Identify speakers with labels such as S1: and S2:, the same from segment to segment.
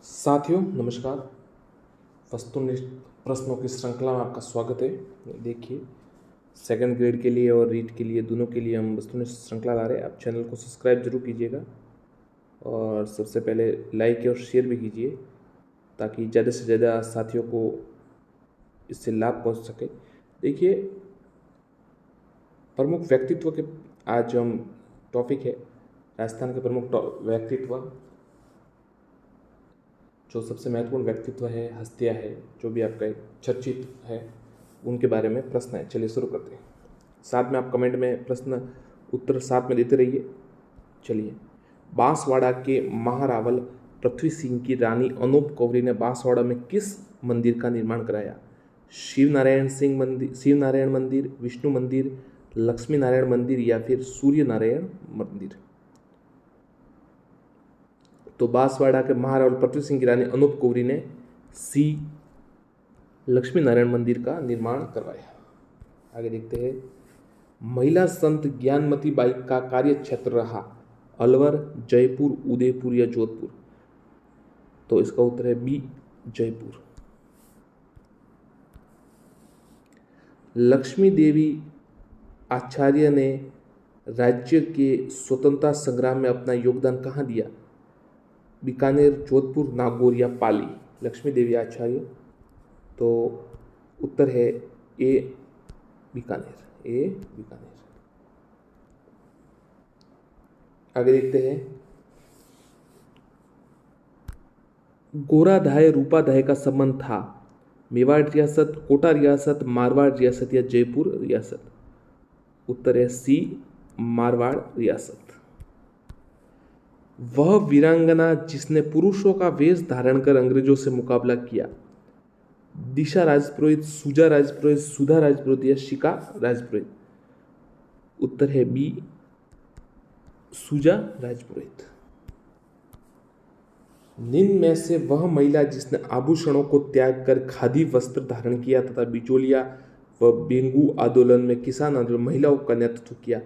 S1: साथियों नमस्कार। वस्तुनिष्ठ प्रश्नों की श्रृंखला में आपका स्वागत है। देखिए, सेकंड ग्रेड के लिए और रीट के लिए दोनों के लिए हम वस्तुनिष्ठ श्रृंखला ला रहे हैं। आप चैनल को सब्सक्राइब जरूर कीजिएगा और सबसे पहले लाइक और शेयर भी कीजिए ताकि ज़्यादा से ज़्यादा साथियों को इससे लाभ पहुंच सके। देखिए, प्रमुख व्यक्तित्व के आज हम टॉपिक है राजस्थान के प्रमुख व्यक्तित्व, जो सबसे महत्वपूर्ण व्यक्तित्व है, हस्तियाँ है, जो भी आपका एक चर्चित है, उनके बारे में प्रश्न है। चलिए शुरू करते हैं। साथ में आप कमेंट में प्रश्न उत्तर साथ में देते रहिए। चलिए, बांसवाड़ा के महारावल पृथ्वी सिंह की रानी अनूप कौरी ने बांसवाड़ा में किस मंदिर का निर्माण कराया? शिव नारायण मंदिर, विष्णु मंदिर, लक्ष्मी नारायण मंदिर या फिर सूर्य नारायण मंदिर? तो बांसवाड़ा के महारावल पृथ्वी सिंह की रानी अनूप कौरी ने सी लक्ष्मी नारायण मंदिर का निर्माण करवाया। आगे देखते हैं। महिला संत ज्ञानमती बाई का कार्य क्षेत्र रहा अलवर, जयपुर, उदयपुर या जोधपुर? तो इसका उत्तर है बी, जयपुर। लक्ष्मी देवी आचार्य ने राज्य के स्वतंत्रता संग्राम में अपना योगदान कहाँ दिया? बीकानेर, जोधपुर, नागौर या पाली? लक्ष्मी देवी आचार्य, तो उत्तर है ए, बीकानेर। ए, बीकानेर। आगे देखते हैं। गोराधाय रूपाधाय का संबंध था मेवाड़ रियासत, कोटा रियासत, मारवाड़ रियासत या जयपुर रियासत? उत्तर है सी, मारवाड़ रियासत। वह वीरांगना जिसने पुरुषों का वेश धारण कर अंग्रेजों से मुकाबला किया? दिशा राजपुरोहित, सुजा राजपुरोहित, सुधा राजपुरोहित या शिका राजपुरोहित? उत्तर है बी, सुजा राजपुरोहित। निम्न में से वह महिला जिसने आभूषणों को त्याग कर खादी वस्त्र धारण किया तथा बिचौलिया व बेंगू आंदोलन में किसान आंदोलन महिलाओं का नेतृत्व किया?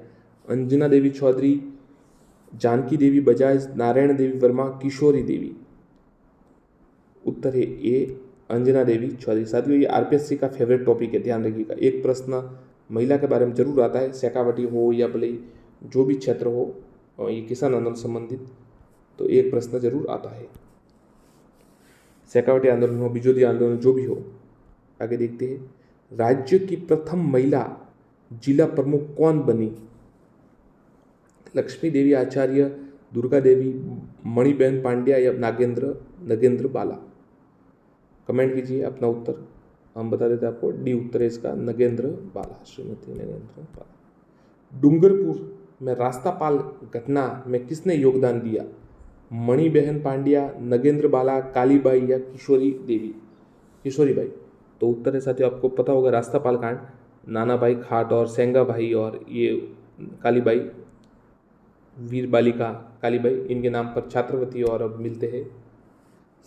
S1: अंजना देवी चौधरी, जानकी देवी बजाज, नारायण देवी वर्मा, किशोरी देवी? उत्तर है ए, अंजना देवी चौधरी। साथियों, ये आरपीएससी का फेवरेट टॉपिक है, ध्यान रखिएगा। एक प्रश्न महिला के बारे में जरूर आता है, शेखावटी हो या भले जो भी क्षेत्र हो, और ये किसान आंदोलन संबंधित, तो एक प्रश्न जरूर आता है। शेखावटी आंदोलन हो, बिजोली आंदोलन, जो भी हो। आगे देखते हैं। राज्य की प्रथम महिला जिला प्रमुख कौन बनी? लक्ष्मी देवी आचार्य, दुर्गा देवी, मणिबेन पांड्या या नगेंद्र बाला? कमेंट कीजिए अपना उत्तर, हम बता देते हैं आपको। डी उत्तर है इसका, नगेंद्र बाला, श्रीमती नगेंद्र बाला। डूंगरपुर में रास्तापाल घटना में किसने योगदान दिया? मणिबेन पांड्या, नगेंद्र बाला, कालीबाई या किशोरी बाई? तो उत्तर है साथियों, आपको पता होगा, रास्तापाल कांड, नानाभाई खाट और सेंगा भाई और ये कालीबाई, वीर बालिका कालीबाई, इनके नाम पर छात्रवृत्ति और अब मिलते हैं।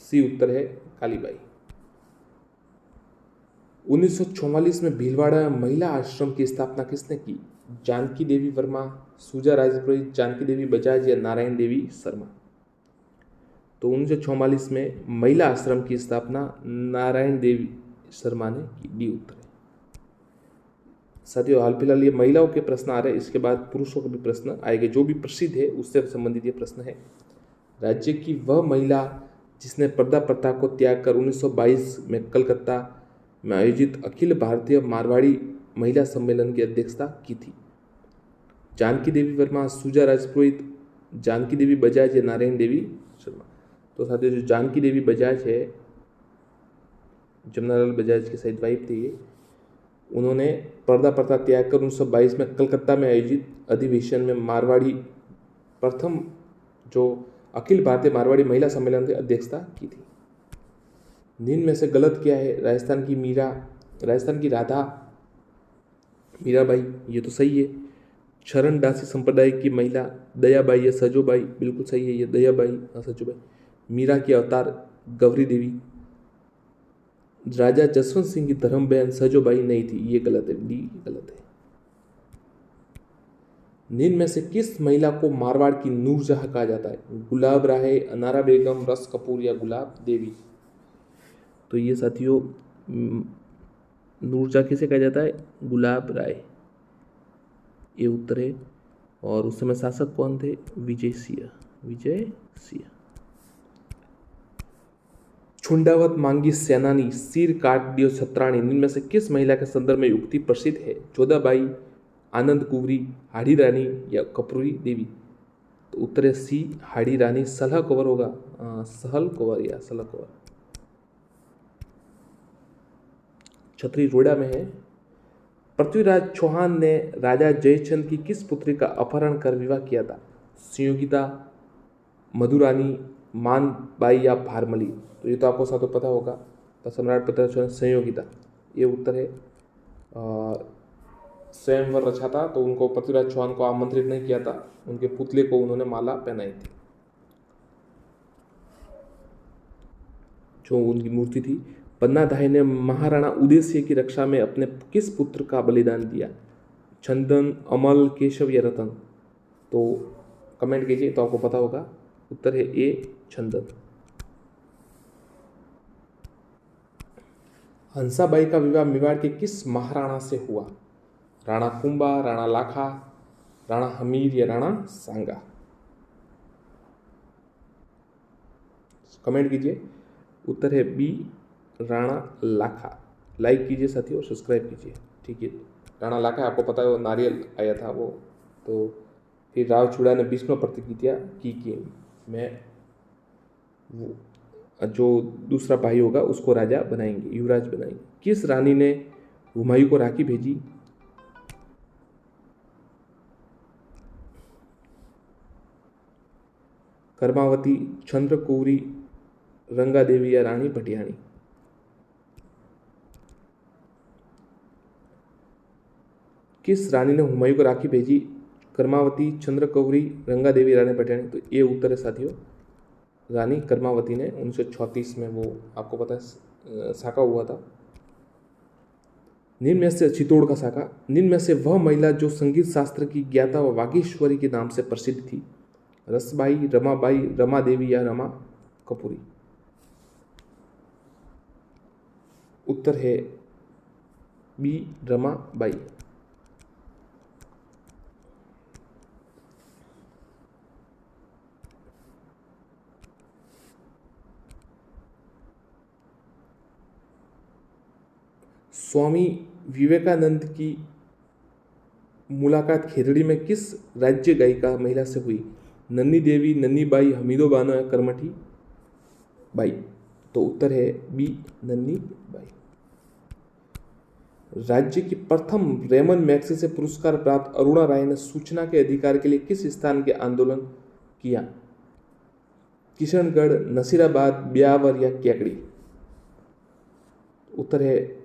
S1: सी उत्तर है कालीबाई। 1944 में भीलवाड़ा में महिला आश्रम की स्थापना किसने की? जानकी देवी वर्मा, सुजा राजपुरोहित, जानकी देवी बजाज या नारायण देवी शर्मा? तो 1944 में महिला आश्रम की स्थापना नारायण देवी शर्मा ने की। डी उत्तर है। साथियों, हाल फिलहाल ये महिलाओं के प्रश्न आ रहे हैं, इसके बाद पुरुषों के भी प्रश्न आएंगे। जो भी प्रसिद्ध है उससे संबंधित ये प्रश्न है। राज्य की वह महिला जिसने पर्दा प्रथा को त्याग कर 1922 में कलकत्ता में आयोजित अखिल भारतीय मारवाड़ी महिला सम्मेलन की अध्यक्षता की थी? जानकी देवी वर्मा, सुजा राजपुरोहित, जानकी देवी बजाज या नारायण देवी शर्मा? तो साथियों, जो जानकी देवी बजाज है, जमुनालाल बजाज की शायद वाइफ थी ये, उन्होंने पर्दा प्रथा त्याग कर 1922 में कलकत्ता में आयोजित अधिवेशन में मारवाड़ी प्रथम जो अखिल भारतीय मारवाड़ी महिला सम्मेलन की अध्यक्षता की थी। निम्न में से गलत क्या है? राजस्थान की राधा मीराबाई, ये तो सही है। शरण दासी संप्रदाय की महिला दयाबाई या सजोबाई? बिल्कुल सही है ये, दयाबाई और सजोबाई। मीरा की अवतार गौरी देवी। राजा जसवंत सिंह की धर्म बहन सजोबाई नहीं थी, ये गलत है, डी गलत है। निम्न में से किस महिला को मारवाड़ की नूरजहां कहा जाता है? गुलाब राय, अनारा बेगम, रस कपूर या गुलाब देवी? तो ये साथियों नूरजहां किसे कहा जाता है? गुलाब राय, ये उत्तर है। और उस समय शासक कौन थे? विजय सिंह। विजय सिंह। छुंडावत मांगी सेनानी, सिर काट दियो छत्राणी, निम्न में से किस महिला के संदर्भ में युक्ति प्रसिद्ध है? जोधाबाई, आनंद कुंवरी, हाड़ी रानी या कपूरी देवी? तो उत्तर है सी, हाड़ी रानी। सलह कवर होगा, सहल कवर या सलह कवर। छतरी रोड़ा में है। पृथ्वीराज चौहान ने राजा जयचंद की किस पुत्री का अपहरण कर विवाह किया था? संयोगिता, मधुरानी, मानबाई या भारमली? तो ये तो आपको साथ पता होगा। तो सम्राट पृथ्वीराज चौहान संयोगिता, ये उत्तर है। स्वयंवर रचा था तो उनको पृथ्वीराज चौहान को आमंत्रित नहीं किया था, उनके पुतले को उन्होंने माला पहनाई थी जो उनकी मूर्ति थी। पन्नाधाय ने महाराणा उदयसिंह की रक्षा में अपने किस पुत्र का बलिदान दिया? चंदन, अमल, केशव या रतन? तो कमेंट कीजिए, तो आपको पता होगा। उत्तर है ए, चंदन। हंसाबाई का विवाह मेवाड़ के किस महाराणा से हुआ? राणा कुंभा, राणा लाखा, राणा हमीर या राणा सांगा? कमेंट कीजिए। उत्तर है बी, राणा लाखा। लाइक कीजिए साथियों और सब्सक्राइब कीजिए। ठीक है, राणा लाखा आपको पता है वो नारियल आया था वो। तो फिर राव चूड़ा ने भीष्म प्रतिज्ञा की कि मैं वो जो दूसरा भाई होगा उसको राजा बनाएंगे, युवराज बनाएंगे। किस रानी ने हुमायूं को राखी भेजी? कर्मावती, चंद्रकौरी, रंगा देवी या रानी भटियाणी? किस रानी ने हुमायूं को राखी भेजी? कर्मावती, चंद्रकौरी, रंगा देवी, रानी भटियाणी? तो ये उत्तर है साथियों रानी कर्मावती ने 1934 में, वो आपको पता है साका हुआ था। निम्न में से चित्तौड़ का साका, निम्न में से वह महिला जो संगीत शास्त्र की ज्ञाता व वागीश्वरी के नाम से प्रसिद्ध थी? रसबाई, रमाबाई, रमा देवी या रमा कपूरी? उत्तर है बी, रमाबाई। स्वामी विवेकानंद की मुलाकात खेतड़ी में किस राज्य गायिका महिला से हुई? नन्नी देवी, नन्नी बाई, हमीदो बानो या करमठी बाई? तो उत्तर है बी, नन्नी बाई। राज्य की प्रथम रेमन मैग्सेसे पुरस्कार प्राप्त अरुणा राय ने सूचना के अधिकार के लिए किस स्थान के आंदोलन किया? किशनगढ़, नसीराबाद, ब्यावर या कैकड़ी? उत्तर है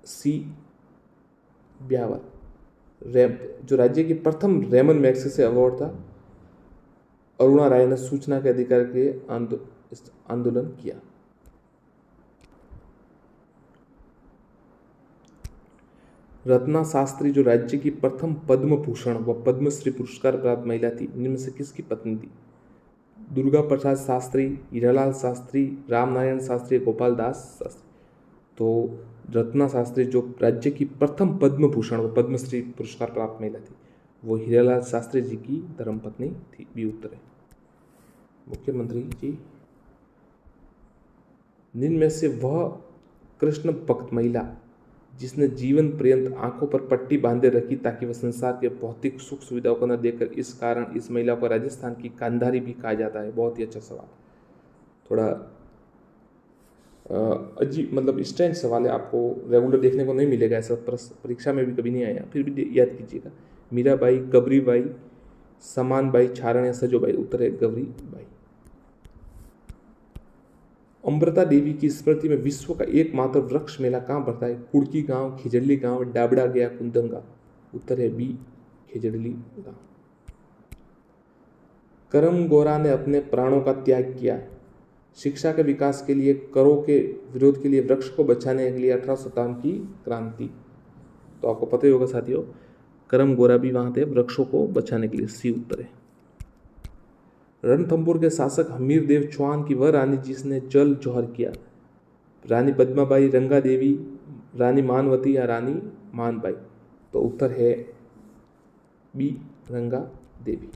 S1: सी, ब्यावर। जो राज्य की प्रथम रेमन मैग्सेसे अवार्ड था, अरुणा राय ने सूचना के अधिकार के लिए आंदोलन किया। रत्ना शास्त्री जो राज्य की प्रथम पद्म भूषण व पद्मश्री पुरस्कार प्राप्त महिला थी, इनमें से किसकी पत्नी थी? दुर्गा प्रसाद शास्त्री, हीरालाल शास्त्री, रामनारायण शास्त्री, गोपाल दास शास्त्री? तो रत्ना शास्त्री जो राज्य की प्रथम पद्म भूषण व पद्मश्री पुरस्कार प्राप्त महिला थी, वो हीरालाल शास्त्री जी की धर्मपत्नी थी। बी उत्तर है। मुख्यमंत्री जी, निम्न में से वह कृष्ण भक्त महिला जिसने जीवन पर्यंत आंखों पर पट्टी बांधे रखी ताकि वह संसार के भौतिक सुख सुविधाओं को न देकर, इस कारण इस महिला को राजस्थान की गांधारी भी कहा जाता है? बहुत ही अच्छा सवाल, थोड़ा अजीब मतलब स्ट्रेंज सवाल है, आपको रेगुलर देखने को नहीं मिलेगा ऐसा, परीक्षा में भी कभी नहीं आया, फिर भी याद कीजिएगा। मीराबाई, गबरीबाई, समानबाई, छारण या सजोबाई? उत्तर है गबरीबाई। अमृता देवी की स्मृति में विश्व का एकमात्र वृक्ष मेला कहाँ बढ़ता है? कुड़की गांव, खिजड़ली गांव, डाबड़ा गया, कुंदंगा? उत्तर है बी, खिजड़ली गांव। करम गोरा ने अपने प्राणों का त्याग किया शिक्षा के विकास के लिए, करों के विरोध के लिए, वृक्ष को बचाने के लिए 1857 की क्रांति? तो आपको पता ही होगा साथियों, करम गोरा भी वहाँ थे वृक्षों को बचाने के लिए, सी उत्तर है। रणथंभौर के शासक हमीर देव चौहान की वह रानी जिसने जल जौहर किया, रानी पद्माबाई, रंगा देवी, रानी मानवती या रानी मानबाई? तो उत्तर है बी, रंगा देवी।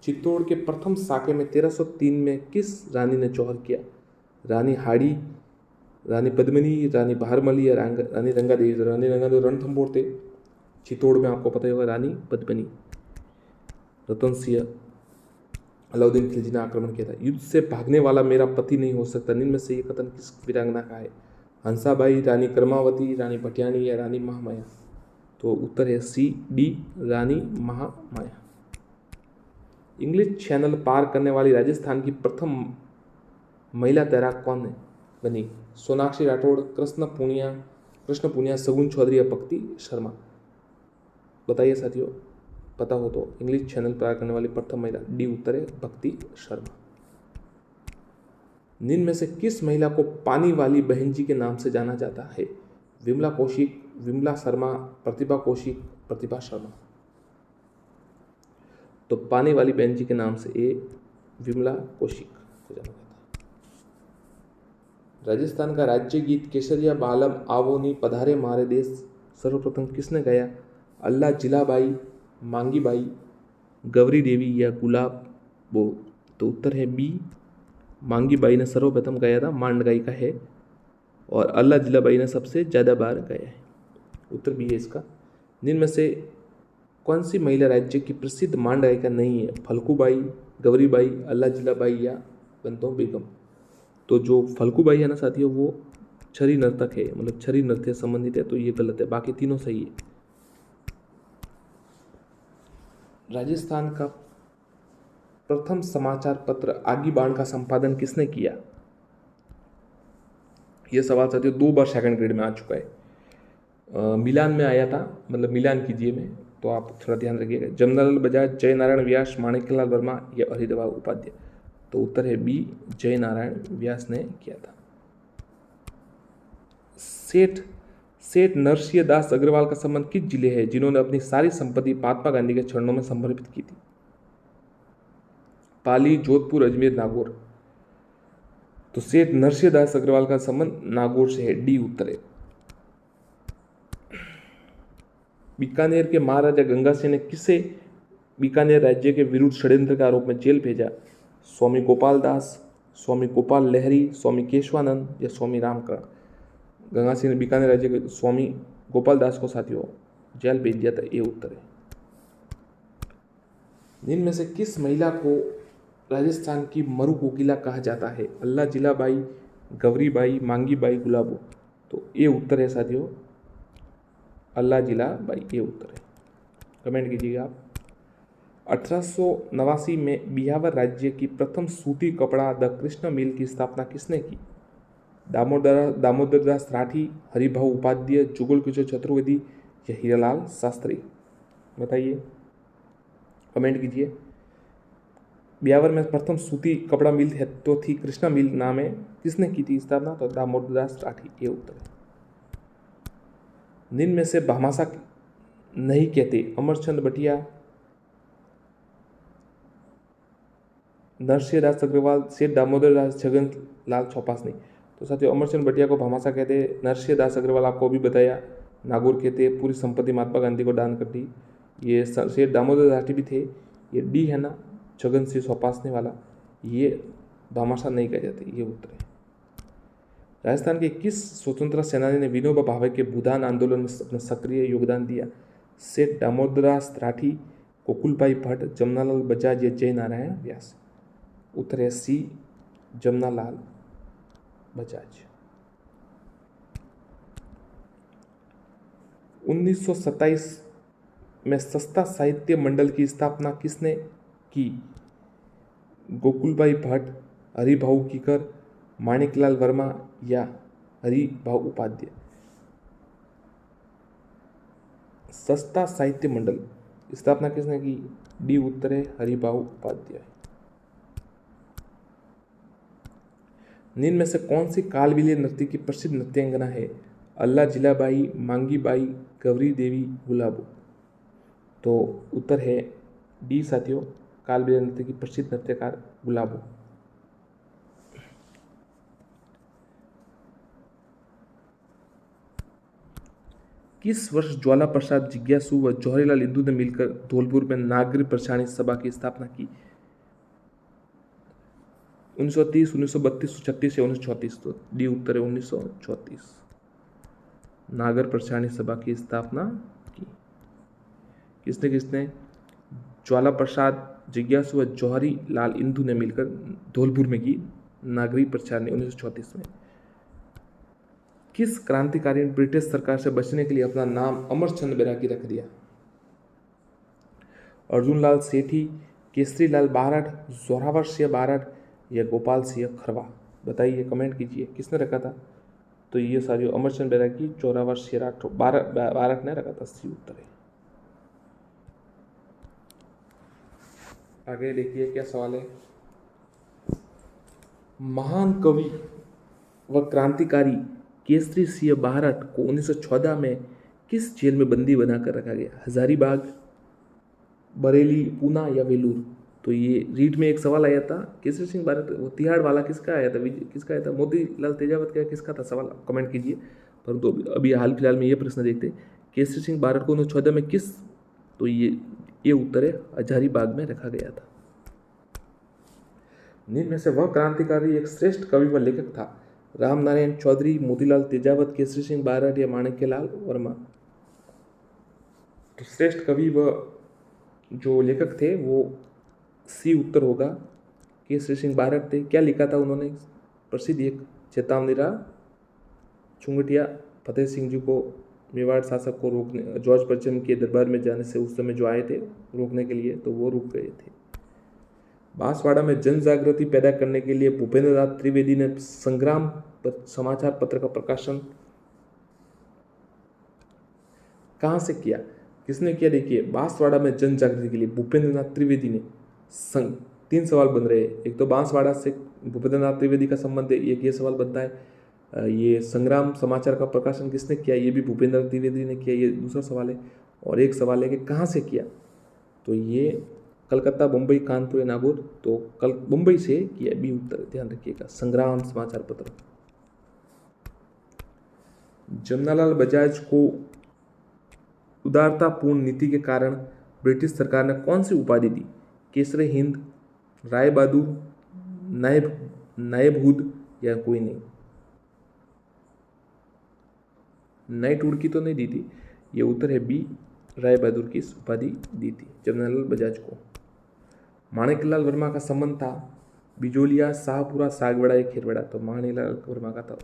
S1: चित्तौड़ के प्रथम साके में 1303 में किस रानी ने जौहर किया, रानी हाड़ी, रानी पद्मिनी, रानी बहारमली या रानी रंगा देवी? रानी रंगा देवी रणथंभौर थे। चित्तौड़ में आपको पता ही होगा रानी पद्मिनी। रतन सिंह, अलाउद्दीन खिलजी ने आक्रमण किया था। युद्ध से भागने वाला मेरा पति नहीं हो सकता, निम्न में से ये कथन किस वीरांगना का है, हंसाबाई, रानी कर्मावती, रानी भटियाणी या रानी महामाया? तो उत्तर है सी, डी, रानी महामाया। इंग्लिश चैनल पार करने वाली राजस्थान की प्रथम महिला तैराक कौन है बनी, सोनाक्षी राठौड़, कृष्ण पूनिया, सगुन चौधरी या भक्ति शर्मा? बताइए साथियों, पता हो तो। इंग्लिश चैनल पार करने वाली प्रथम महिला, डी उत्तर है भक्ति शर्मा। निम्न में से किस महिला को पानी वाली बहन जी के नाम से जाना जाता है, विमला कौशिक, विमला शर्मा, प्रतिभा कौशिक, प्रतिभा शर्मा? तो पानी वाली बहन जी के नाम से ए, विमला कौशिक को जाना जाता है। राजस्थान का राज्य गीत केसरिया बालम आवोनी पधारे मारे देश सर्वप्रथम किसने गाया, अल्लाह जिलाबाई, मांगीबाई, गौरी देवी या गुलाबो? तो उत्तर है बी, मांगीबाई ने सर्वप्रथम गाया था, मांड गायिका है, और अल्लाह जिलाबाई ने सबसे ज़्यादा बार गाया है। उत्तर बी है इसका। निम्न में से कौन सी महिला राज्य की प्रसिद्ध मांड गायिका नहीं है, फल्गुबाई, गौरीबाई, अल्लाह जिलाबाई या बंतो बेगम? तो जो फल्गुबाई है ना साथियों, वो छरी नर्तक है, मतलब छरी नृत्य संबंधित है, तो ये गलत है, बाकी तीनों सही है। राजस्थान का प्रथम समाचार पत्र आगी बाण का संपादन किसने किया? यह सवाल साथियों 2 बार सेकंड ग्रेड में आ चुका है। मिलान में आया था, मतलब मिलान कीजिए में, तो आप थोड़ा ध्यान रखिएगा। जमनालाल बजाज, जय नारायण व्यास, माणिक्यलाल वर्मा या हरिदेवा उपाध्याय? तो उत्तर है बी, जय नारायण व्यास ने किया था। सेठ नरसिंह दास अग्रवाल का संबंध किस जिले है जिन्होंने अपनी सारी संपत्ति महात्मा गांधी के चरणों में समर्पित की थी, पाली, जोधपुर, अजमेर, नागौर? तो सेठ नरसिंह दास अग्रवाल का संबंध नागौर से है, डी उत्तर है। बीकानेर के महाराजा गंगा सिंह ने किसे बीकानेर राज्य के विरुद्ध षड्यंत्र के आरोप में जेल भेजा, स्वामी गोपाल दास, स्वामी गोपाल लहरी, स्वामी केशवानंद या स्वामी रामकरण? गंगा सिंह ने बीकानेर राज्य के स्वामी गोपाल दास को साथियों जेल भेज दिया था, ये उत्तर है। निम्न में से किस महिला को राजस्थान की मरु कोकिला कहा जाता है, अल्लाह जिलाबाई, गौरीबाई, मांगीबाई, गुलाबो? तो ये उत्तर है साथियों अल्लाह जिलाबाई, ये उत्तर है। कमेंट कीजिएगा आप। 1889 में बिहावर राज्य की प्रथम सूती कपड़ा द कृष्ण मिल की स्थापना किसने की, दामोदर दास राठी, हरिभाऊ उपाध्याय, जुगल किशोर चतुर्वेदी या हीरालाल शास्त्री? बताइए, कमेंट कीजिए। ब्यावर में प्रथम सूती कपड़ा मिल है तो थी कृष्णा मिल नाम है, किसने की थी स्थापना, तो दामोदर दास राठी, ये उत्तर है। निम्न में से भामाशाह नहीं कहते, अमरचंद बटिया, नरसिंह दास अग्रवाल, सेठ दामोदर दास, छगन लाल चौपासनी? तो साथियों अमरचंद बटिया को भामाशाह कहते, नरसिंह दास अग्रवाल आपको भी बताया नागौर कहते, पूरी संपत्ति महात्मा गांधी को दान कर दी, ये सेठ दामोदर दास भी थे, ये डी है ना छगन सिंह चौपासने वाला, ये भामाशाह नहीं कहे जाते, ये उत्तर है। राजस्थान के किस स्वतंत्रता सेनानी ने विनोबा भावे के भूदान आंदोलन में अपना सक्रिय योगदान दिया, सेठ दामोदरदास राठी, गोकुलभाई भट्ट, जमनालाल बजाज या जय नारायण व्यास? उत्तर है सी, जमनालाल बजाज। 1927 में सस्ता साहित्य मंडल की स्थापना किसने की, गोकुलभाई भट्ट, हरिभाऊ कीकर, माणिकलाल वर्मा या हरिभाऊ उपाध्याय? सस्ता साहित्य मंडल स्थापना किसने की, डी उत्तर है हरिभाऊ उपाध्याय। निम्न में से कौन सी कालबेलिया नृत्य की प्रसिद्ध नृत्यांगना है, अल्लाह जिलाबाई, मांगीबाई, गौरी देवी गुलाबो। तो उत्तर है डी साथियों, कालबेलिया नृत्य की प्रसिद्ध नृत्यकार गुलाबो। किस वर्ष ज्वाला प्रसाद जिज्ञासु व जवाहरीलाल इंदू ने मिलकर धौलपुर में नागरिक प्रसारणी सभा की स्थापना की? 1930, 1932, 1936 या 1934? तो डी उत्तर है 1934। नागर प्रसारणी सभा की स्थापना की। किसने किसने? ज्वाला प्रसाद जिज्ञासु व जवाहरी लाल इंदू ने मिलकर धौलपुर में की नागरिक प्रसारणी 1934 में। किस क्रांतिकारी ने ब्रिटिश सरकार से बचने के लिए अपना नाम अमरचंद बैरागी रख दिया? अर्जुन लाल सेठी, केसरी लाल बारड, जोरावर सिंह बारड या गोपाल सिंह खरवा? बताइए, कमेंट कीजिए, किसने रखा था? तो ये सारी अमरचंद बैरागी, जोरावर सिंह राठौर, बारड ने रखा था। सी उत्तर है। आगे देखिए क्या सवाल है। महान कवि व क्रांतिकारी केसरी सिंह बारड को 1914 में किस जेल में बंदी बनाकर रखा गया? हजारीबाग, बरेली, पूना या वेलूर? तो ये रीट में एक सवाल आया था, केसरी सिंह बारड, वो तिहाड़ वाला किसका आया था? किसका आया था? मोतीलाल तेजावत का किसका था? सवाल कमेंट कीजिए। परंतु अभी हाल फिलहाल में ये प्रश्न देखते, केसरी सिंह बारड को 1914 में किस? तो ये उत्तर है हजारीबाग में रखा गया था। निम्न में से वह क्रांतिकारी एक श्रेष्ठ कवि व लेखक था? राम नारायण चौधरी, मोतीलाल तेजावत, केसरी सिंह बारड या माणिक्यलाल वर्मा? तो श्रेष्ठ कवि व जो लेखक थे वो सी उत्तर होगा, केसरी सिंह बारड थे। क्या लिखा था उन्होंने? प्रसिद्ध एक चेतावनी चुंगटिया फतेह सिंह जी को मेवाड़ शासक को रोकने, जॉर्ज पश्चिम के दरबार में जाने से उस समय जो आए थे रोकने के लिए, तो वो रुक गए थे। बांसवाड़ा में जन जागृति पैदा करने के लिए भूपेंद्र नाथ त्रिवेदी ने संग्राम समाचार पत्र का प्रकाशन कहां से किया? किसने किया? देखिए, बांसवाड़ा में जन जागृति के लिए भूपेंद्र नाथ त्रिवेदी ने। 3 सवाल बन रहे हैं। एक तो बांसवाड़ा से भूपेंद्र नाथ त्रिवेदी का संबंध है, एक ये सवाल बनता है। ये संग्राम समाचार का प्रकाशन किसने किया? ये भी भूपेंद्र नाथ त्रिवेदी ने किया, ये दूसरा सवाल है। और एक सवाल है कि कहाँ से किया? तो ये कलकत्ता, मुंबई, कानपुर या नागौर? तो मुंबई से किया, बी उत्तर, ध्यान रखिएगा। संग्राम समाचार पत्र। जमनालाल बजाज को उदारतापूर्ण नीति के कारण ब्रिटिश सरकार ने कौन सी उपाधि दी? केसरे हिंद, राय बहादुर, नायबहुद या कोई नहीं? नाइटहुड की तो नहीं दी थी, ये उत्तर है बी, राय बहादुर की उपाधि दी थी जमनालाल बजाज को। माणिक्यलाल वर्मा का संबंध था बिजोलिया, शाहपुरा, सागवाड़ा या खिरवाड़ा? तो माणिक्यलाल वर्मा का था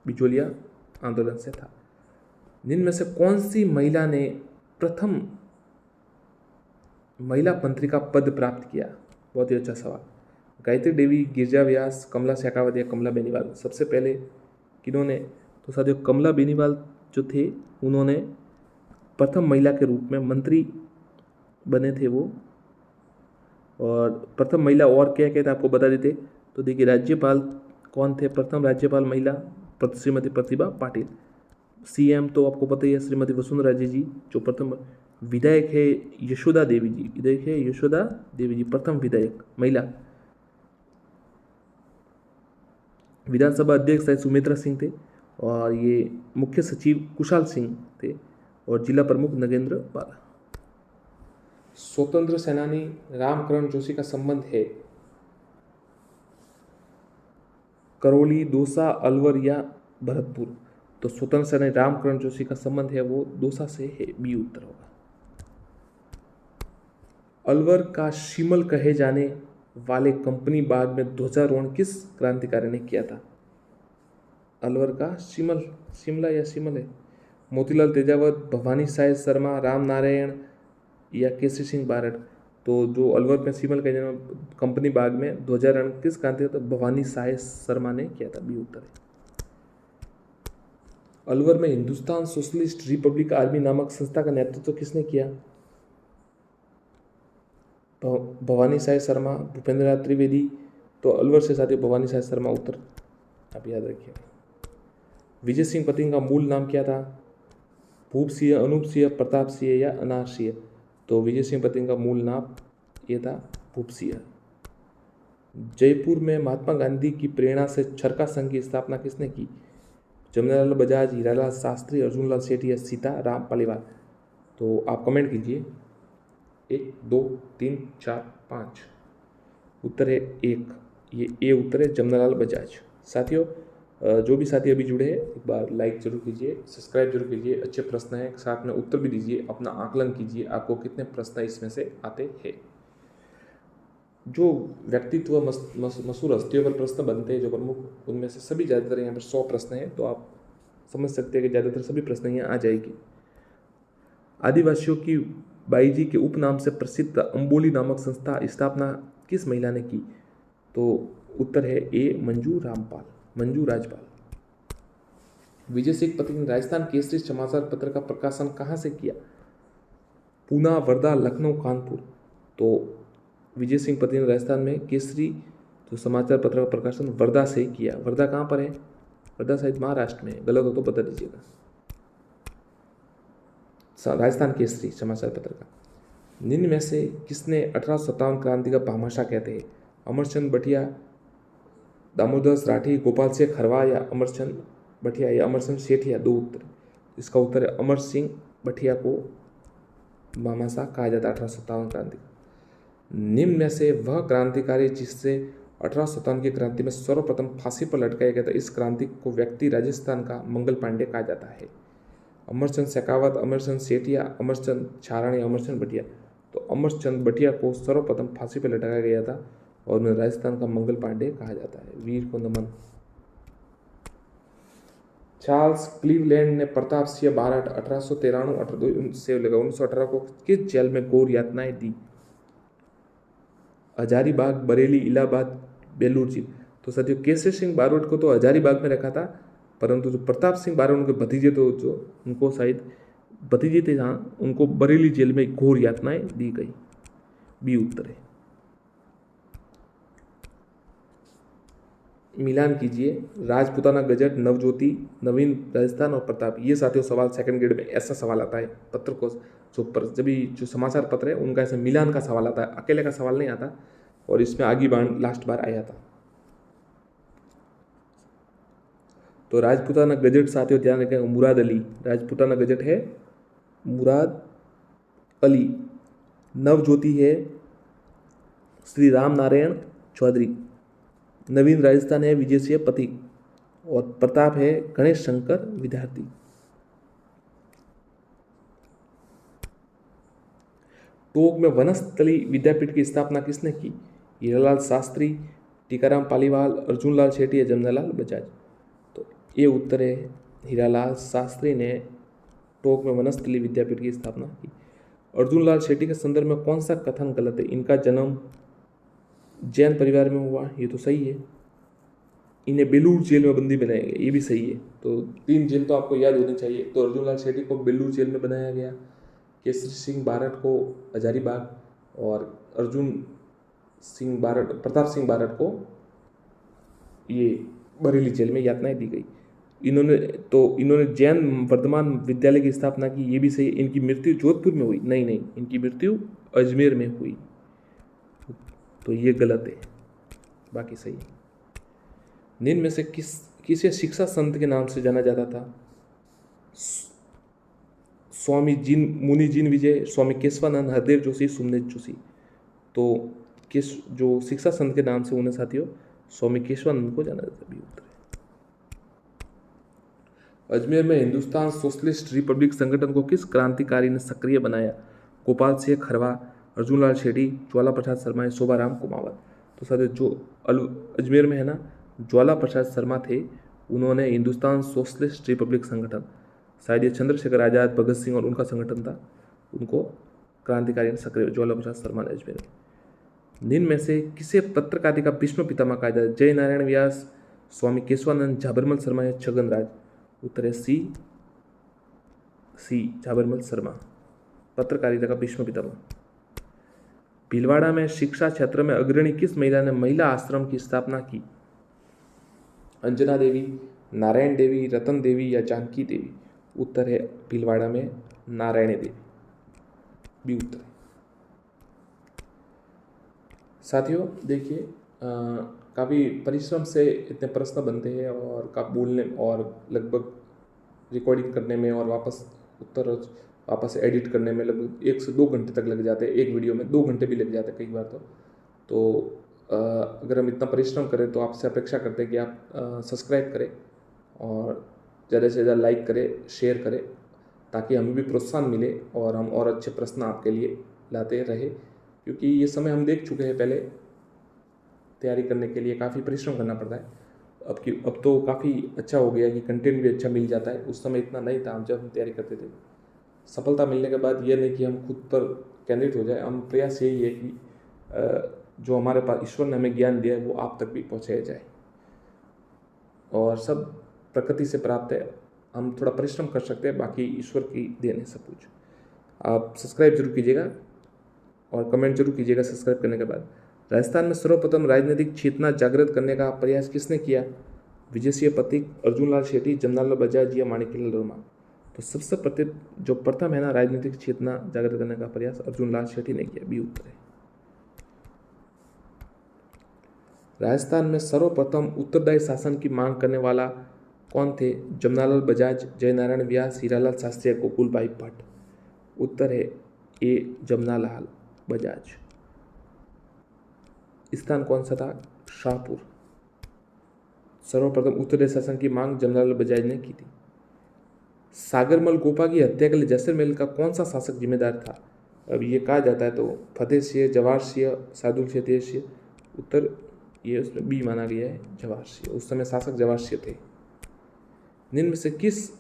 S1: बिजोलिया आंदोलन से था। जिनमें में से कौन सी महिला ने प्रथम महिला मंत्री का पद प्राप्त किया? बहुत ही अच्छा सवाल। गायत्री देवी, गिरजा व्यास, कमला शेखावत या कमला बेनीवाल? सबसे पहले किन्होंने? तो साथियों, कमला बेनीवाल जो थे उन्होंने प्रथम महिला के रूप में मंत्री बने थे वो। और प्रथम महिला और क्या क्या थे आपको बता देते। तो देखिए, राज्यपाल कौन थे? प्रथम राज्यपाल महिला श्रीमती प्रतिभा पाटिल। सीएम तो आपको पता ही है, श्रीमती वसुंधरा राजे जी। जो प्रथम विधायक है यशोदा देवी जी, विधायक है यशोदा देवी जी, प्रथम विधायक महिला। विधानसभा अध्यक्ष है सुमित्रा सिंह थे। और ये मुख्य सचिव कुशाल सिंह थे। और जिला प्रमुख नगेंद्र बाला। स्वतंत्र सेनानी रामकरण जोशी का संबंध है करौली, दौसा, अलवर या भरतपुर? तो स्वतंत्र सेनानी रामकरण जोशी का संबंध है वो दौसा से है, बी उत्तर होगा। अलवर का शिमल कहे जाने वाले कंपनी बाग में ध्वजारोहण किस क्रांतिकारी ने किया था? अलवर का शिमल, शिमला या शिमल है? मोतीलाल तेजावत, भवानी साय शर्मा, राम नारायण या केसरी सिंह बारड? तो जो अलवर में शिमल कहे जाने कंपनी बाग में ध्वजारोहण किस क्रांतिकारी? तो भवानी साय शर्मा ने किया था, बी उत्तर है। अलवर में हिंदुस्तान सोशलिस्ट रिपब्लिक आर्मी नामक संस्था का नेतृत्व किसने किया? भवानी साय शर्मा, भूपेंद्र नाथ त्रिवेदी? तो अलवर से साथियों भवानी साय शर्मा उत्तर, आप याद रखिए। विजय सिंह पतिंग का मूल नाम क्या था? भूप सिंह, अनूप सिंह, प्रताप सिंह या अनार सिंह? तो विजय सिंह पतिंग का मूल नाम ये था भूप सिंह। जयपुर में महात्मा गांधी की प्रेरणा से चरखा संघ की स्थापना किसने की? जमनालाल बजाज, हीरालाल शास्त्री, अर्जुनलाल सेठी या सीता राम पालीवाल? तो आप कमेंट कीजिए। 1, 2, 3, 4, 5। उत्तर है 1। ये ए उत्तर है, जमनालाल बजाज। साथियों, जो भी साथी अभी जुड़े हैं एक बार लाइक जरूर कीजिए, सब्सक्राइब जरूर कीजिए। अच्छे प्रश्न हैं, साथ में उत्तर भी दीजिए, अपना आकलन कीजिए, आपको कितने प्रश्न इसमें से आते हैं। जो व्यक्तित्व मशहूर हस्तियों पर प्रश्न बनते हैं जो प्रमुख, उनमें से सभी ज़्यादातर यहाँ पर 100 प्रश्न हैं, तो आप समझ सकते हैं कि ज़्यादातर सभी प्रश्न यहाँ आ जाएगी। आदिवासियों की बाईजी के उपनाम से प्रसिद्ध अंबोली नामक संस्था स्थापना किस महिला ने की? तो उत्तर है ए, मंजू राजपाल। विजय सिंह पतिंग ने राजस्थान केसरी समाचार पत्र का प्रकाशन कहाँ से किया? पूना, वर्धा, लखनऊ, कानपुर? तो विजय सिंह पतिंग ने राजस्थान में केसरी जो समाचार पत्र का प्रकाशन वर्धा से किया। वर्धा कहाँ पर है? वर्धा शायद महाराष्ट्र में, गलत हो तो बता दीजिएगा। राजस्थान केसरी समाचार पत्र का। निम्न में से किसने 1857 क्रांति का भामाशाह कहते हैं? अमरचंद बटिया, दामोदर राठी, गोपाल सिंह खरवा या अमरचंद बटिया या अमरचंद सेठिया? 2 उत्तर। इसका उत्तर है अमर सिंह बटिया को भामाशाह कहा जाता है 1857 क्रांति का। निम्न में से वह क्रांतिकारी जिससे 1857 की क्रांति में सर्वप्रथम फांसी पर लटकाया गया था, इस क्रांति को व्यक्ति राजस्थान का मंगल पांडे कहा जाता है? अमरचंद शेखावत, अमरचंद सेठिया, अमरचंद छाराणी, अमरचंद बटिया? तो अमरचंद बटिया को सर्वप्रथम फांसी पर लटकाया गया था और उन्हें राजस्थान का मंगल पांडे कहा जाता है। वीर को नमन। चार्ल्स क्लीवलैंड ने प्रताप सिंह बारठ 1893 से लेकर 1918 को किस जेल में घोर यातनाएं दी? हजारीबाग, बरेली, इलाहाबाद, बेलूर जेल? तो साथियों, केसरी सिंह बारोट को तो हजारीबाग में रखा था, परंतु जो प्रताप सिंह बारोट उनके भतीजे, तो जो उनको शायद भतीजे थे जहाँ, उनको बरेली जेल में घोर यातनाएं दी गई। बी उत्तर है। मिलान कीजिए। राजपूताना गजट, नवज्योति, नवीन राजस्थान और प्रताप। ये साथियों सवाल सेकंड ग्रेड में ऐसा सवाल आता है पत्र को जब भी जो समाचार पत्र है उनका ऐसे मिलान का सवाल आता है, अकेले का सवाल नहीं आता। और इसमें आगे लास्ट बार आया था। तो राजपूताना गजट साथियों ध्यान रखें, मुराद अली। राजपूताना गजट है मुराद अली। नवज्योति है श्री राम नारायण चौधरी। नवीन राजस्थान है विजय सिंह पथिक। और प्रताप है गणेश शंकर विद्यार्थी। टोंक में वनस्थली विद्यापीठ की स्थापना किसने की? हीरालाल शास्त्री, टीकाराम पालीवाल, अर्जुनलाल सेठी या जमनालाल बजाज? तो ये उत्तर है, हीरालाल शास्त्री ने टोंक में वनस्थली विद्यापीठ की स्थापना की। अर्जुनलाल सेठी के संदर्भ में कौन सा कथन गलत है? इनका जन्म जैन परिवार में हुआ, ये तो सही है। इन्हें बेलूर जेल में बंदी बनाया गया, ये भी सही है। तो 3 जेल तो आपको याद होनी चाहिए। तो अर्जुनलाल सेठी को बेलूर जेल में बनाया गया, केसरी सिंह बारठ को हजारीबाग और प्रताप सिंह बारठ को ये बरेली जेल में यातनाएं दी गई। इन्होंने जैन वर्धमान विद्यालय की स्थापना की, ये भी सही। इनकी मृत्यु जोधपुर में हुई? नहीं, इनकी मृत्यु अजमेर में हुई, तो ये गलत है, बाकी सही है। निम्न में से किसे शिक्षा संत के नाम से जाना जाता था? स्वामी मुनि जिन विजय, स्वामी केशवानंद, हरदेव जोशी, सुमदेव जोशी? तो जो शिक्षा संत के नाम से उन्हें साथियों स्वामी केशवानंद को जाना जाता है। अजमेर में हिंदुस्तान सोशलिस्ट रिपब्लिक संगठन को किस क्रांतिकारी ने सक्रिय बनाया? गोपाल सिंह खरवा, अर्जुनलाल सेठी, ज्वाला प्रसाद शर्मा, शोभाराम कुमावत? तो साथियों जो अजमेर में है ना, ज्वाला प्रसाद शर्मा थे, उन्होंने हिंदुस्तान सोशलिस्ट रिपब्लिक संगठन, शायद ये चंद्रशेखर आजाद, भगत सिंह और उनका संगठन था, उनको क्रांतिकारी ने सक्रिय, ज्वाला प्रसाद शर्मा ने अजमेर में। निम्न में से किसे पत्रकारिता का भीष्म पितामह कहा जाता है? जय नारायण व्यास, स्वामी केशवानंद, झाबरमल शर्मा या छगन राज? उत्तर है सी झाबरमल शर्मा, पत्रकारिता का भीष्म पितामह। भीलवाड़ा में शिक्षा क्षेत्र में अग्रणी किस महिला ने महिला आश्रम की स्थापना की? अंजना देवी, नारायण देवी, रतन देवी या जानकी देवी? उत्तर है भीलवाड़ा में नारायणी देवी, बी उत्तर है। साथियों देखिए, काफ़ी परिश्रम से इतने प्रश्न बनते हैं और का बोलने और लगभग रिकॉर्डिंग करने में और वापस उत्तर वापस एडिट करने में लगभग 1 से 2 घंटे तक लग जाते हैं। एक वीडियो में 2 घंटे भी लग जाते हैं कई बार। तो अगर हम इतना परिश्रम करें तो आपसे अपेक्षा करते हैं कि आप सब्सक्राइब करें और ज़्यादा से ज़्यादा लाइक करें, शेयर करें, ताकि हमें भी प्रोत्साहन मिले और हम और अच्छे प्रश्न आपके लिए लाते रहे। क्योंकि ये समय हम देख चुके हैं, पहले तैयारी करने के लिए काफ़ी परिश्रम करना पड़ता है। अब तो काफ़ी अच्छा हो गया कि कंटेंट भी अच्छा मिल जाता है। उस समय इतना नहीं था जब हम तैयारी करते थे। सफलता मिलने के बाद ये नहीं कि हम खुद पर केंद्रित हो जाए, हम प्रयास यही है कि जो हमारे पास ईश्वर ने हमें ज्ञान दिया है वो आप तक भी पहुँचाया जाए। और सब प्रकृति से प्राप्त है, हम थोड़ा परिश्रम कर सकते हैं, बाकी ईश्वर की देन है सब कुछ। आप सब्सक्राइब जरूर कीजिएगा और कमेंट जरूर कीजिएगा सब्सक्राइब करने के बाद। राजस्थान में सर्वप्रथम राजनीतिक चेतना जागृत करने का प्रयास किसने किया? विजय सिंह पथिक, अर्जुन लाल शेट्टी, जमनालाल बजाज या माणिकलाल वर्मा? तो सबसे जो प्रथम है ना राजनीतिक चेतना जागृत करने का प्रयास, अर्जुन लाल शेट्टी ने किया, बी उत्तर है। राजस्थान में सर्वप्रथम उत्तरदायी शासन की मांग करने वाला कौन थे? जमनालाल बजाज, जयनारायण व्यास, हीरालाल शास्त्री, गोकुलभाई भट्ट? उत्तर है ए जमनालाल बजाज। स्थान कौन सा था? शाहपुर। सर्वप्रथम उत्तरदायी शासन की मांग जमनालाल बजाज ने की थी। सागरमल गोपा की हत्या के लिए जैसलमेर का कौन सा शासक जिम्मेदार था? अब ये कहा जाता है तो फतेह सिंह, जवाहर सिंह, सादुल फतेह सिंह? उत्तर ये उसमें बी माना गया है, जवाहर सिंह। उस समय शासक जवाहर सिंह थे। निम्न में से किस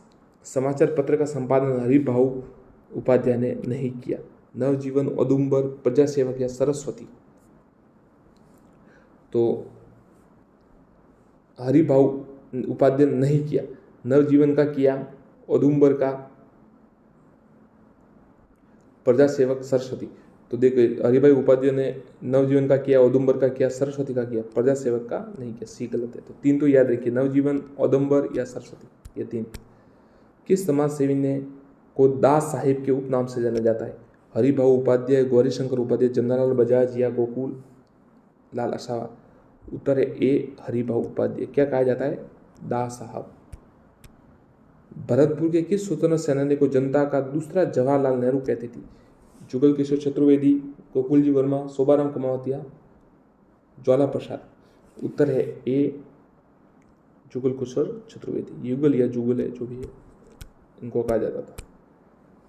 S1: समाचार पत्र का संपादन हरिभाऊ उपाध्याय ने नहीं किया? नवजीवन, औदुंबर, प्रजासेवक या सरस्वती? तो हरिभाऊ उपाध्याय ने नहीं किया। नवजीवन का किया, औदुंबर का, प्रजासेवक, सरस्वती? तो देखिए हरिभाई उपाध्याय ने नवजीवन का किया, औदुंबर का किया, सरस्वती का किया, प्रजासेवक का नहीं किया, सी गलत है। तो 3 तो याद रखिए, नवजीवन, औदुंबर या सरस्वती, ये 3। किस समाज सेवी ने को दास साहिब के उपनाम से जाना जाता है? हरिभाऊ उपाध्याय, गौरीशंकर उपाध्याय, जमनालाल बजाज या गोकुल लाल असावा? उत्तर है ए हरिभाऊ उपाध्याय। क्या कहा जाता है? दास साहब। भरतपुर के किस स्वतंत्र सेनानी को जनता का दूसरा जवाहरलाल नेहरू कहती थी? जुगल किशोर चतुर्वेदी, गोकुल जी वर्मा, शोभाराम कमावतिया, ज्वाला प्रसाद? उत्तर है ए जुगल किशोर चतुर्वेदी। युगल या जुगल है जो भी है, इनको कहा जाता था।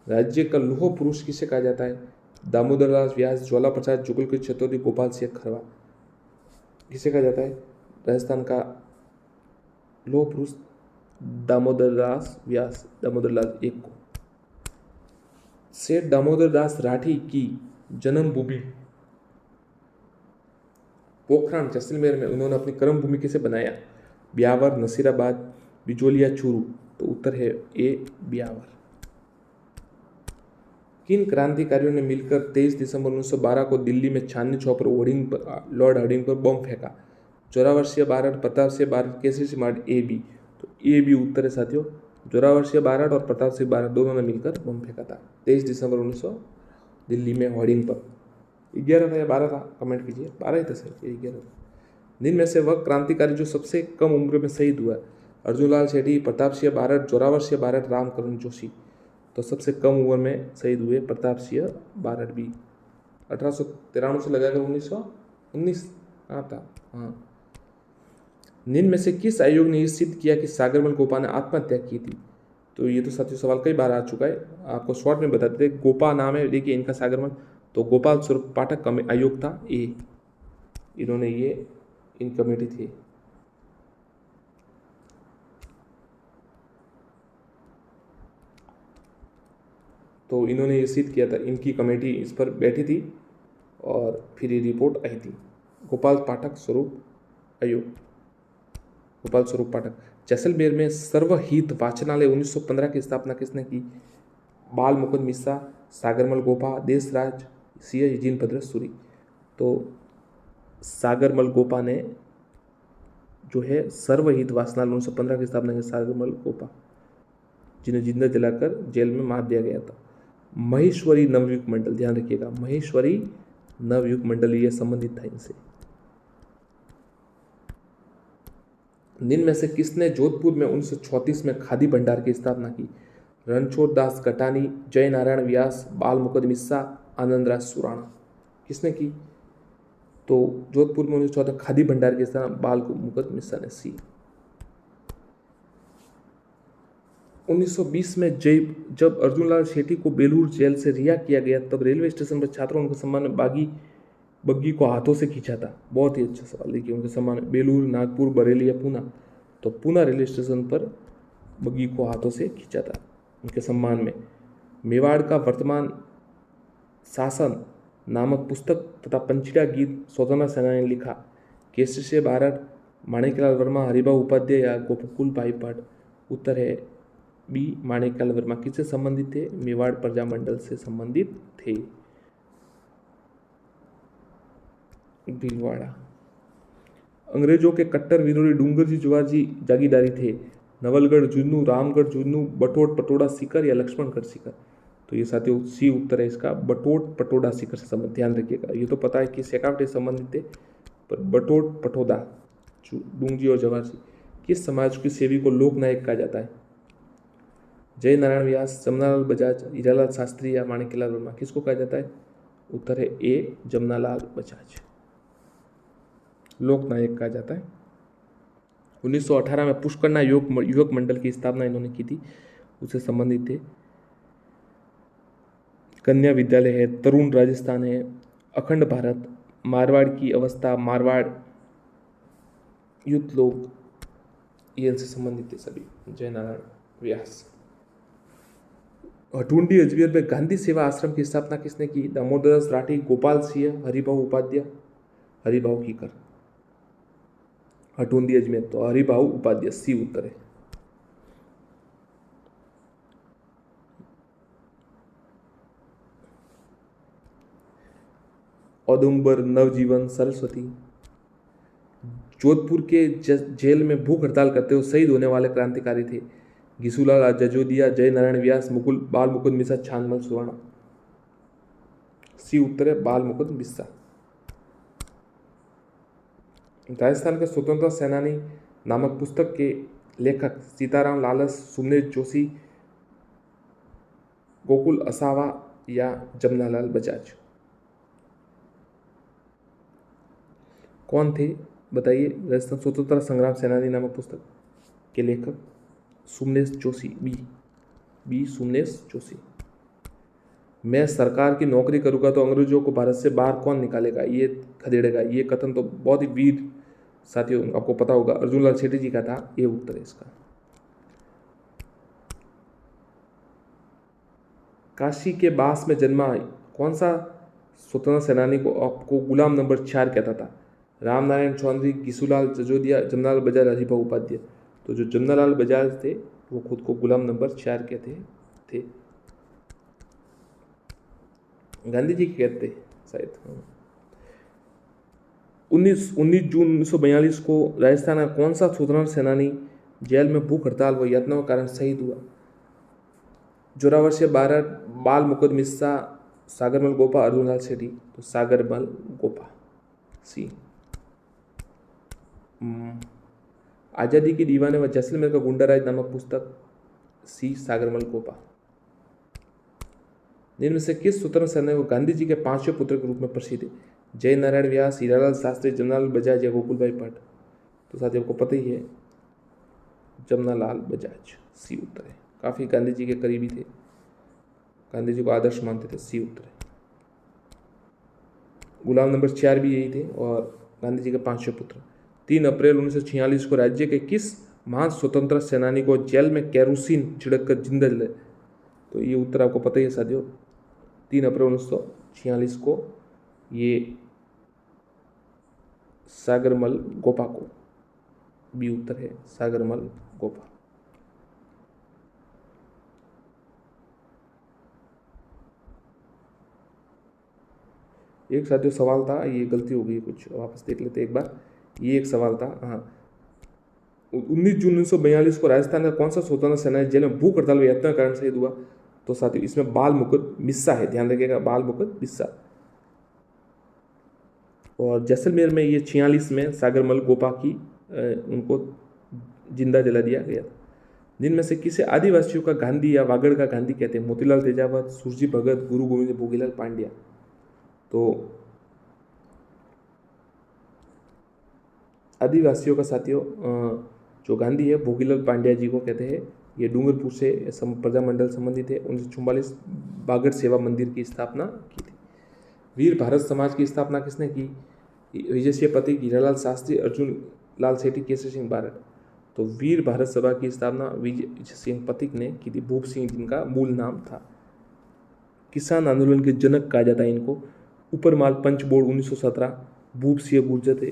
S1: राज्य का लौह पुरुष किसे कहा जाता है? दामोदर दास व्यास, ज्वाला प्रसाद, जुगल किशोर चतुर्वेदी, गोपाल सिंह खरवा? किसे कहा जाता है राजस्थान का लौह पुरुष? दामोदर दास व्यास, दामोदर लाल एक को। सेठ दामोदर दास राठी की जन्मभूमि पोखरण जैसलमेर में उन्होंने अपनी कर्म भूमि किसे बनाया? ब्यावर, नसीराबाद, बिजोलिया, चूरू? तो उत्तर है ए ब्यावर। किन क्रांतिकारियों ने मिलकर 23 दिसंबर 1912 को दिल्ली में चांदनी चौक पर लॉर्ड हार्डिंग पर बम फेंका? जोरावर सिंह बारड, प्रताप सिंह बारड, केसरी सिंह बारड? A B. तो ए बी उत्तर है साथियों। जोरावर सिंह बारड और प्रताप सिंह बारड दोनों ने मिलकर बम फेंका था 23 दिसंबर 1900 दिल्ली में होर्डिंग पर। 11 था या 12 था? कमेंट कीजिए। 12 ही था सर, 11 था। जिनमें में से वह क्रांतिकारी जो सबसे कम उम्र में शहीद हुआ? अर्जुन लाल शेट्टी, प्रताप सिंह बारड, जोरावर सिंह बारड, रामकरण जोशी? तो सबसे कम उम्र में शहीद हुए प्रताप सिंह बारड भी। 1893 से लगाकर 1919 कहाँ था? हाँ। निम्न में से किस आयोग ने यह सिद्ध किया कि सागरमल गोपा ने आत्महत्या की थी? तो ये तो साथियों सवाल कई बार आ चुका है, आपको शॉर्ट में बता देते। गोपा नाम है देखिए इनका सागरमल, तो गोपाल स्वरूप पाठक आयोग था ए, इन्होंने ये इन कमेटी थी। तो इन्होंने ये सिद्ध किया था, इनकी कमेटी इस पर बैठी थी और फिर ये रिपोर्ट आई थी। गोपाल पाठक स्वरूप आयोग, गोपाल स्वरूप पाठक। जैसलमेर में सर्वहित वाचनालय 1915 की स्थापना किसने की? बाल मुकुंद मिश्रा, सागरमल गोपा, देशराज सिंह, जिनभद्र सूरी? तो सागरमल गोपा ने जो है सर्वहित वासनाल 1915 की स्थापना की सागरमल गोपा, जिन्हें जिंदा जलाकर जेल में मार दिया गया था। महेश्वरी नवयुग मंडल, ध्यान रखिएगा, महेश्वरी नवयुग मंडल ये संबंधित था इनसे। निम्न में से किसने जोधपुर में 1934 में खादी भंडार की स्थापना की? रणछोड़ दास कटानी, जय नारायण व्यास, बाल मुकुंद मिश्रा, आनंदराज सुराणा। किसने की? तो जोधपुर में 1914 खादी भंडार की स्थापना बाल मुकुंद मिश्रा ने। सी। 1920 में जब अर्जुनलाल शेट्टी को बेलूर जेल से रिहा किया गया तब रेलवे स्टेशन पर छात्रों ने उनके सम्मान में बग्गी को हाथों से खींचा था। बहुत ही अच्छा सवाल। देखिए, उनके सम्मान में बेलूर, नागपुर, बरेली या पूना, तो पूना रेलवे स्टेशन पर बग्गी को हाथों से खींचा था उनके सम्मान में। मेवाड़ का वर्तमान शासन नामक पुस्तक तथा पंचीड़ा गीत स्वतंत्रता सेनानी ने लिखा। केसरी से भारत, माणिकलाल वर्मा, हरिभाऊ उपाध्याय या गोकुल भाई भट्ट। उत्तर है बी, माणिकलाल वर्मा। किससे संबंधित थे? मेवाड़ प्रजा मंडल से संबंधित थे। भीलवाड़ा। अंग्रेजों के कट्टर विरोधी डूंगर जी जुवार जी जागीरदारी थे। नवलगढ़ जुन्नू, रामगढ़ जुन्नू, बटोट पटोड़ा सीकर या लक्ष्मणगढ़ सीकर। तो ये साथियों सी उत्तर है इसका, बटोट पटोड़ा सीकर से संबंधित। ध्यान रखिएगा, ये तो पता है कि शेखावटी से संबंधित थे, पर बटोट पटोदा डूंगजी और जवाहर जी। किस समाज की सेवी को लोक नायक कहा जाता है? जय नारायण व्यास, जमनालाल बजाज, हीरालाल शास्त्री या माणिक्यलाल वर्मा। किसको कहा जाता है? उत्तर है ए, जमनालाल बजाज, लोक नायक कहा जाता है। 1918 में पुष्करना युवक मंडल की स्थापना इन्होंने की थी, उससे संबंधित थे। कन्या विद्यालय है, तरुण राजस्थान है, अखंड भारत, मारवाड़ की अवस्था, मारवाड़ युद्ध लोग, ये इनसे संबंधित थे सभी। जय नारायण व्यास। हटुंडी अजमेर में गांधी सेवा आश्रम की स्थापना किसने की? दामोदर दास राठी, गोपाल सिंह, हरिभाऊ उपाध्याय, हरिभाऊ कीकर। हटुंडी अजमेर तो हरिभाऊ उपाध्याय, सी उत्तर है। औदुंबर, नवजीवन, सरस्वती। जोधपुर के जेल में भूख हड़ताल करते हुए शहीद होने वाले क्रांतिकारी थे। घिसूलाल जजोदिया, जय नारायण व्यास, बाल मुकुंद मिश्रा, छानमल सुराणा। सी उत्तर है, बाल मुकुंद मिश्रा। राजस्थान के स्वतंत्रता सेनानी नामक पुस्तक के लेखक सीताराम लालस, सुमनेश जोशी, गोकुल असावा या जमनालाल बजाज। कौन थे बताइए? राजस्थान स्वतंत्रता संग्राम सेनानी नामक पुस्तक के लेखक सुमनेश जोशी। बी सुमनेश जोशी। मैं सरकार की नौकरी करूंगा तो अंग्रेजों को भारत से बाहर कौन निकालेगा, ये खदेड़ेगा। ये कथन तो बहुत ही वीर साथियों आपको पता होगा, अर्जुनलाल शेट्टी जी का था। ये उत्तर है इसका। काशी के बास में जन्मा कौन सा स्वतंत्रता सेनानी को आपको गुलाम नंबर 4 कहता था? रामनारायण चौधरी, घिसूलाल जजोदिया, जमनालाल बजाज, हरिभाऊ उपाध्याय। तो जो जमनालाल बजाज थे वो खुद को गुलाम नंबर 4 कहते थे। गांधी जी कहते शायद। 19 जून 1942 को राजस्थान का कौन सा स्वतंत्रता सेनानी जेल में भूख हड़ताल व यातनाओं के कारण शहीद हुआ? जोरावर से भारत, बाल मुकुंद मिश्रा, सागरमल गोपा, अर्जुनलाल शेट्टी। तो सागरमल गोपा, सी। आज़ादी की दीवाने व जैसलमेर का गुंडाराज नामक पुस्तक, सी, सागरमल गोपा। जिनमें से किस स्वतंत्र सेनानी को गांधी जी के 5वें पुत्र के रूप में प्रसिद्ध है? जय नारायण व्यास, हीरालाल शास्त्री, जमनालाल बजाज या गोकुल भाई भट्ट। तो साथियों को पता ही है, जमनालाल बजाज, सी उत्तर है। काफी गांधी जी के करीबी थे, गांधी जी को आदर्श मानते थे। सी उत्तर है। गुलाम नंबर 4 भी यही थे और गांधी जी के 5वें पुत्र। 3 अप्रैल 1946 को राज्य के किस महान स्वतंत्रता सेनानी को जेल में केरोसिन छिड़ककर जिंदा जलाया? तो ये उत्तर आपको पता ही है साथियों, 3 अप्रैल 1946 को ये सागरमल गोपा को। बी उत्तर है, सागरमल गोपा। एक साथियों सवाल था, ये गलती हो गई कुछ, वापस देख लेते एक बार। ये एक सवाल था, हाँ, 19 जून 1942 को राजस्थान का कौन सा स्वतंत्र सेनानी जेल में भूख हड़ताल व यातना कारण शहीद हुआ? तो साथियों इसमें बाल मुकुंद मिश्रा है, ध्यान रखिएगा, बाल मुकुंद मिश्रा। और जैसलमेर में ये 46 में सागरमल गोपा की उनको जिंदा जला दिया गया। जिनमें से किसे आदिवासियों का गांधी या वागड़ का गांधी कहते हैं? मोतीलाल तेजावत, सुरजी भगत, गुरु गोविंद, भोगीलाल पांड्या। तो आदिवासियों का साथियों जो गांधी है भोगीलाल पांड्या जी को कहते हैं। ये डूंगरपुर से प्रजामंडल संबंधित है। 1944 बागड़ सेवा मंदिर की स्थापना की थी। वीर भारत समाज की स्थापना किसने की? विजय सिंह पथिक, हीरालाल शास्त्री, अर्जुन लाल सेठी, केसरी सिंह बारट। तो वीर भारत सभा की स्थापना विजय सिंह पथिक ने की थी। भूप सिंह जिनका मूल नाम था। किसान आंदोलन के जनक कहा जाता है इनको। ऊपरमाल पंच बोर्ड 1917, भूप सिंह गुर्जर थे।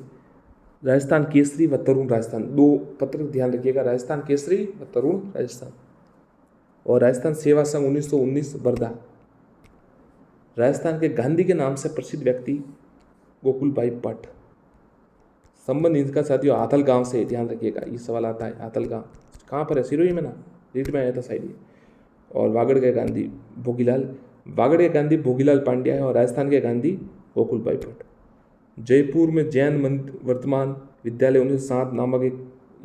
S1: राजस्थान केसरी व तरुण राजस्थान, दो पत्र ध्यान रखिएगा, राजस्थान केसरी व तरुण राजस्थान। और राजस्थान सेवा संघ 1919 वर्धा। राजस्थान के गांधी के नाम से प्रसिद्ध व्यक्ति गोकुल भाई भट्ट। संबंध इनका साथियों आथल गांव से, ध्यान रखिएगा, ये सवाल आता है। आथल गांव कहाँ पर है? सिरोही में ना, रीट में आया था शायद ये। और वागड़ के गांधी भोगीलाल, वागड़ के गांधी भोगीलाल पांड्या है। और राजस्थान के गांधी गोकुल भाई भट्ट। जयपुर में जैन वर्तमान विद्यालय 1907 नामक एक,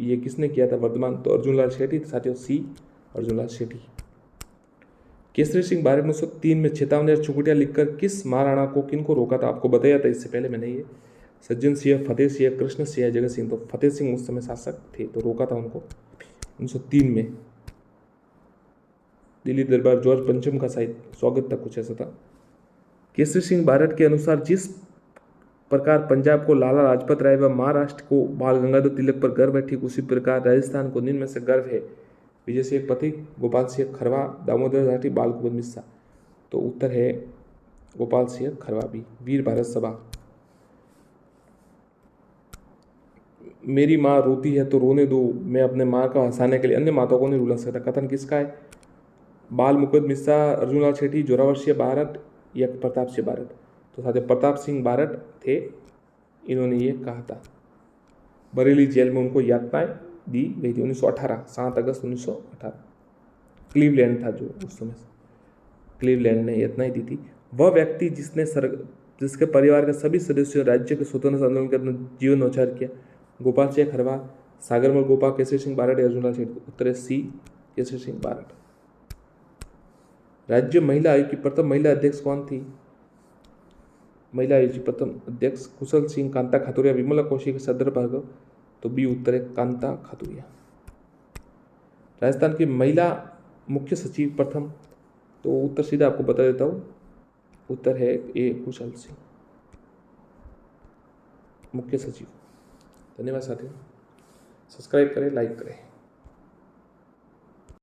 S1: ये किसने किया था वर्तमान? तो अर्जुन लाल शेट्टी, साथियों सी अर्जुन लाल शेट्टी। केसरी सिंह बारट 1903 में चेतावनी चुकटिया लिखकर किस महाराणा को किनको रोका था? आपको बताया था इससे पहले मैंने ये। सज्जन सिंह, फतेह सिंह, कृष्ण सिंह, जगत सिंह। तो फतेह सिंह उस समय शासक थे, तो रोका था उनको 1903 में। दिल्ली दरबार जॉर्ज पंचम का शायद स्वागत था, कुछ ऐसा था। केसरी सिंह बारट के अनुसार जिस प्रकार पंजाब को लाला लाजपत राय व महाराष्ट्र को बाल गंगाधर तिलक पर गर्व है, ठीक उसी प्रकार राजस्थान को निम्न में से गर्व है? विजय सिंह पथिक, गोपाल सिंह खरवा, दामोदर जाटी, बाल गोविंद मिश्रा। तो उत्तर है गोपाल सिंह खरवा भी। वीर भारत सभा। मेरी माँ रोती है तो रोने दो, मैं अपने माँ का हंसाने के लिए अन्य माताओं को नहीं रुला सकता, कथन किसका है? बाल मुकुंद मिश्रा, अर्जुन लाल शेट्टी, जोरावर सिंह बारट या प्रताप सिंह बारट? तो साथ प्रताप सिंह बारट थे, इन्होंने ये कहा था। बरेली जेल में उनको यातनाएं दी गई थी 1918, 7 अगस्त 1918। क्लीवलैंड था जो उस समय, क्लीवलैंड ने यातनाएं दी थी। वह व्यक्ति जिसके परिवार के सभी सदस्यों राज्य के स्वतंत्र आंदोलन के अपना जीवन न्यौछावर किया? गोपाल सिंह खरवा, सागरमल गोपा, केसरी सिंह बारट, अर्जुन लाल शेट्टी। उत्तर सी केसरी सिंह बारट। राज्य महिला आयोग की प्रथम महिला अध्यक्ष कौन थी? महिला आयोग की प्रथम अध्यक्ष कुशल सिंह, कांता खातुरिया, विमला कौशिक, सदर भार्गव। तो बी उत्तर है कांता खातुरिया। राजस्थान की महिला मुख्य सचिव प्रथम, तो उत्तर सीधा आपको बता देता हूँ, उत्तर है ए कुशल सिंह मुख्य सचिव। धन्यवाद साथियों, सब्सक्राइब करें, लाइक करें।